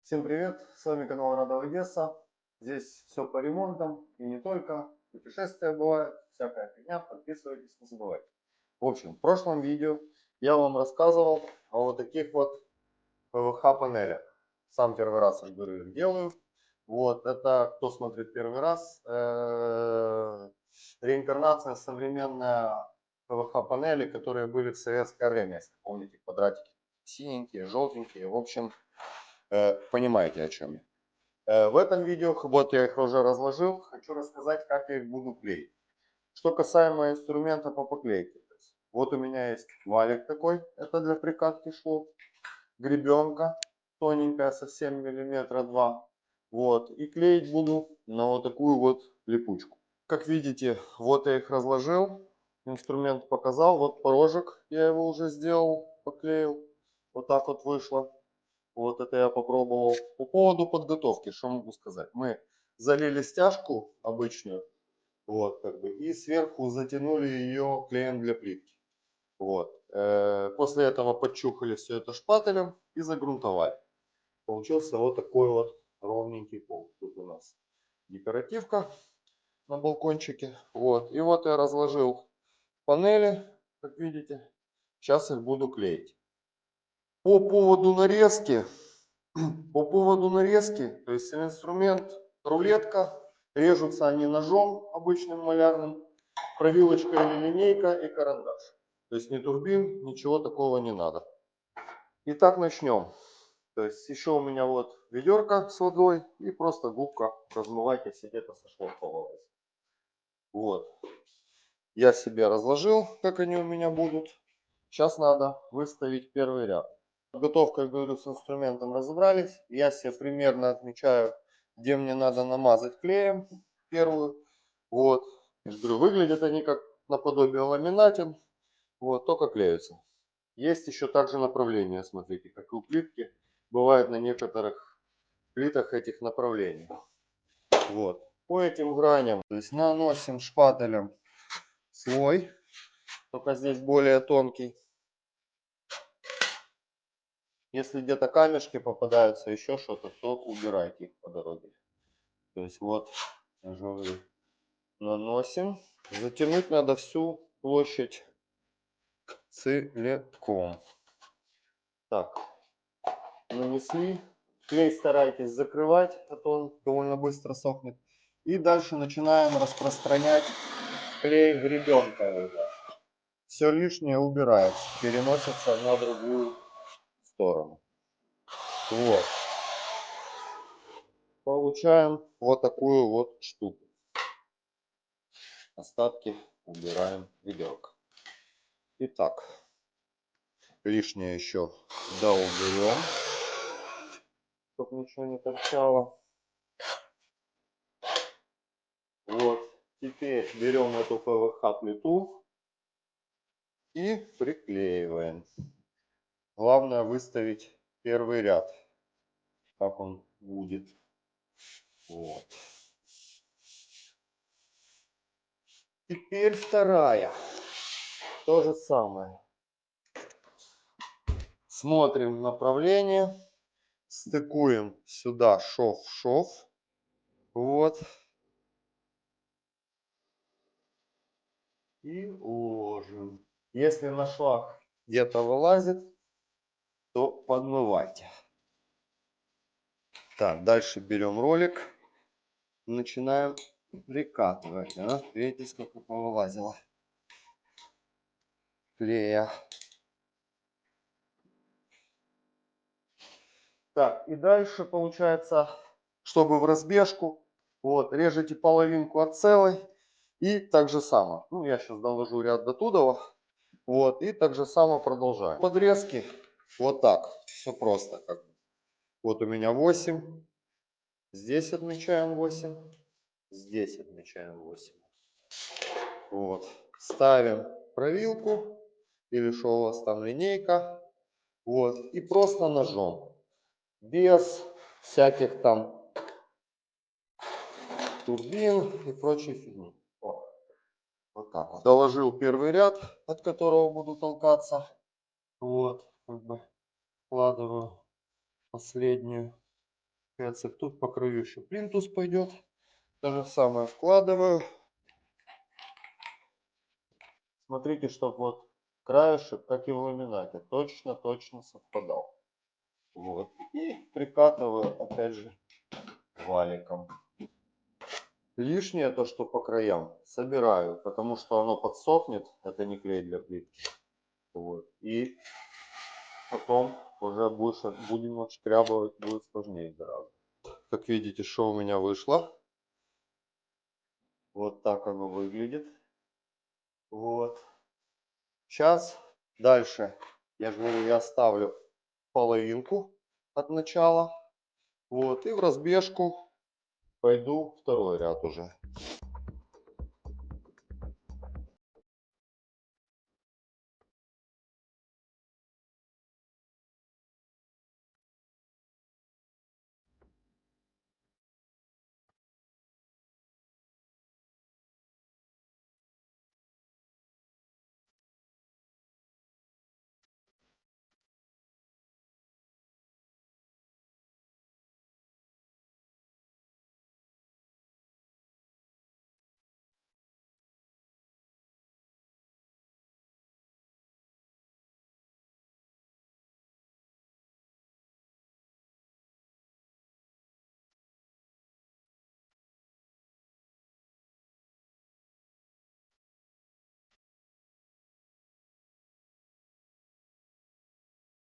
Всем привет, с вами канал Рада Одесса. Здесь все по ремонтам и не только. Путешествия бывают, всякая фигня. Подписывайтесь, не забывайте. В общем, в прошлом видео я вам рассказывал о вот таких вот ПВХ панелях. Сам первый раз, я говорю, их делаю. Вот, это кто смотрит первый раз. Реинкарнация современная ПВХ панели, которые были в советское время, если помните, квадратики синенькие, желтенькие. В общем, понимаете, о чем я. В этом видео, вот я их уже разложил, хочу рассказать, как я их буду клеить. Что касаемо инструмента по поклейке. Вот у меня есть валик такой, это для прикатки швов. Гребенка тоненькая, совсем миллиметра два. Вот, и клеить буду на вот такую вот липучку. Как видите, вот я их разложил, инструмент показал, вот порожек, я его уже сделал, поклеил. Вот так вот вышло. Вот это я попробовал. По поводу подготовки, что могу сказать. Мы залили стяжку обычную, вот, как бы, и сверху затянули ее клеем для плитки. Вот. После этого подчухали все это шпателем и загрунтовали. Получился вот такой вот ровненький пол. Тут у нас декоративка на балкончике. Вот. И вот я разложил панели, как видите. Сейчас их буду клеить. По поводу нарезки. То есть инструмент рулетка, режутся они ножом обычным малярным, провилочка или линейка и карандаш. То есть ни турбин, ничего такого не надо. Итак, начнем. То есть еще у меня вот ведерко с водой и просто губка, размывайте, если где-то сошло половое. Вот. Я себе разложил, как они у меня будут. Сейчас надо выставить первый ряд. Подготовка, я говорю, с инструментом разобрались. Я себе примерно отмечаю, где мне надо намазать клеем первую. Вот. Я говорю, выглядят они как наподобие ламинатин. Вот, только клеются. Есть еще также направления, смотрите, как и у плитки. Бывает на некоторых плитах этих направлений. Вот. По этим граням, то есть наносим шпателем слой, только здесь более тонкий. Если где-то камешки попадаются, еще что-то, то убирайте их по дороге. То есть вот, я же говорю, наносим. Затянуть надо всю площадь целиком. Так, нанесли. Клей старайтесь закрывать, а то он довольно быстро сохнет. И дальше начинаем распространять клей гребенкой. Все лишнее убирается, переносится на другую сторону. Вот. Получаем вот такую вот штуку. Остатки убираем в ведерко. Итак, лишнее еще доуберем, чтобы ничего не торчало. Вот, теперь берем эту ПВХ плиту и приклеиваем. Главное выставить первый ряд, как он будет. Вот. Теперь вторая. То же самое. Смотрим направление. Стыкуем сюда шов в шов. Вот. И ложим. Если на швах где-то вылазит, то подмывайте. Так, дальше берем ролик. Начинаем прикатывать. Видите, сколько повылазило клея. Так, и дальше получается, чтобы в разбежку, вот, режете половинку от целой. И так же само. Ну, я сейчас доложу ряд до туда. Вот, и так же само продолжаем. Подрезки вот так. Все просто. Как бы. Вот у меня 8. Здесь отмечаем 8. Здесь отмечаем 8. Вот. Ставим провилку. Или что у вас там, линейка. Вот. И просто ножом. Без всяких там турбин и прочей фигни. Вот так вот. Доложил первый ряд, от которого буду толкаться. Вот. Как бы вкладываю последнюю Тут по краю еще плинтус пойдет. То же самое вкладываю. Смотрите, чтобы вот краешек, как и в ламинате, точно совпадал. Вот. И прикатываю опять же валиком. Лишнее то, что по краям, собираю, потому что оно подсохнет. Это не клей для плитки. Вот. И потом уже будем отшкрябывать, будет сложнее гораздо. Как видите, что у меня вышло. Вот так оно выглядит. Вот. Сейчас дальше, я же говорю, я ставлю половинку от начала. Вот. И в разбежку пойду второй ряд уже.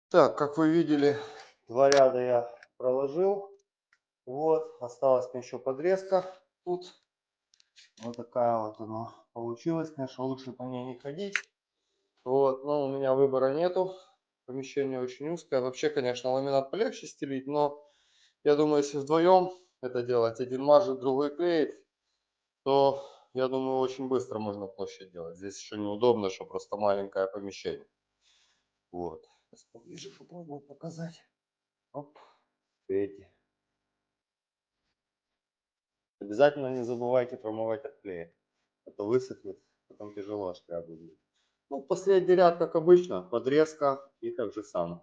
Так, как вы видели, два ряда я проложил. Вот, осталась мне еще подрезка тут. Вот такая вот она получилась. Конечно, лучше по ней не ходить. Вот, но у меня выбора нету. Помещение очень узкое. Вообще, конечно, ламинат полегче стелить, но я думаю, если вдвоем это делать, один мажет, другой клеит, то, я думаю, очень быстро можно площадь делать. Здесь еще неудобно, что просто маленькое помещение. Вот. Сейчас поближе попробую показать. Оп, видите. Обязательно не забывайте промывать от клея. А то высохнет, потом тяжело шкрябать будет. Ну, последний ряд, как обычно, подрезка и так же самое.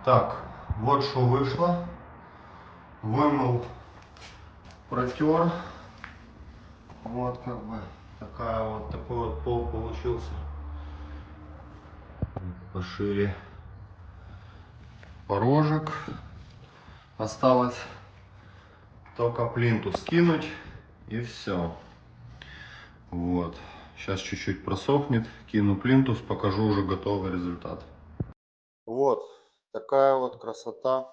Так, вот что вышло. Вымыл, протер. Вот как бы такой вот пол получился. Пошире порожек. Осталось только плинтус скинуть и все. Вот. Сейчас чуть-чуть просохнет, кину плинтус, покажу уже готовый результат. Вот такая вот красота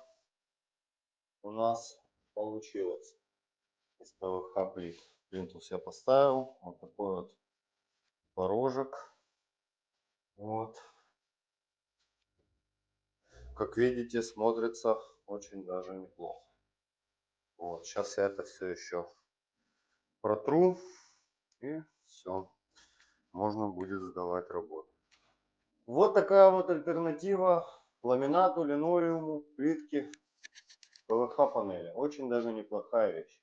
у нас получилась из ПВХ плит. Плинтус я поставил, вот такой вот порожек. Вот. Как видите, смотрится очень даже неплохо. Вот. Сейчас я это все еще протру и все. Можно будет сдавать работу. Вот такая вот альтернатива ламинату, линолеуму, плитке, ПВХ панели. Очень даже неплохая вещь.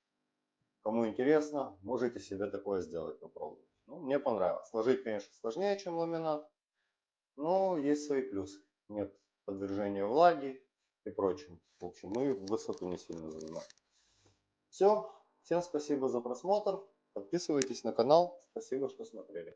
Кому интересно, можете себе такое сделать, попробовать. Ну, мне понравилось. Сложить, конечно, сложнее, чем ламинат, но есть свои плюсы. Нет подвержения влаги и прочим. В общем, мы высоту не сильно занимаем. Все. Всем спасибо за просмотр. Подписывайтесь на канал. Спасибо, что смотрели.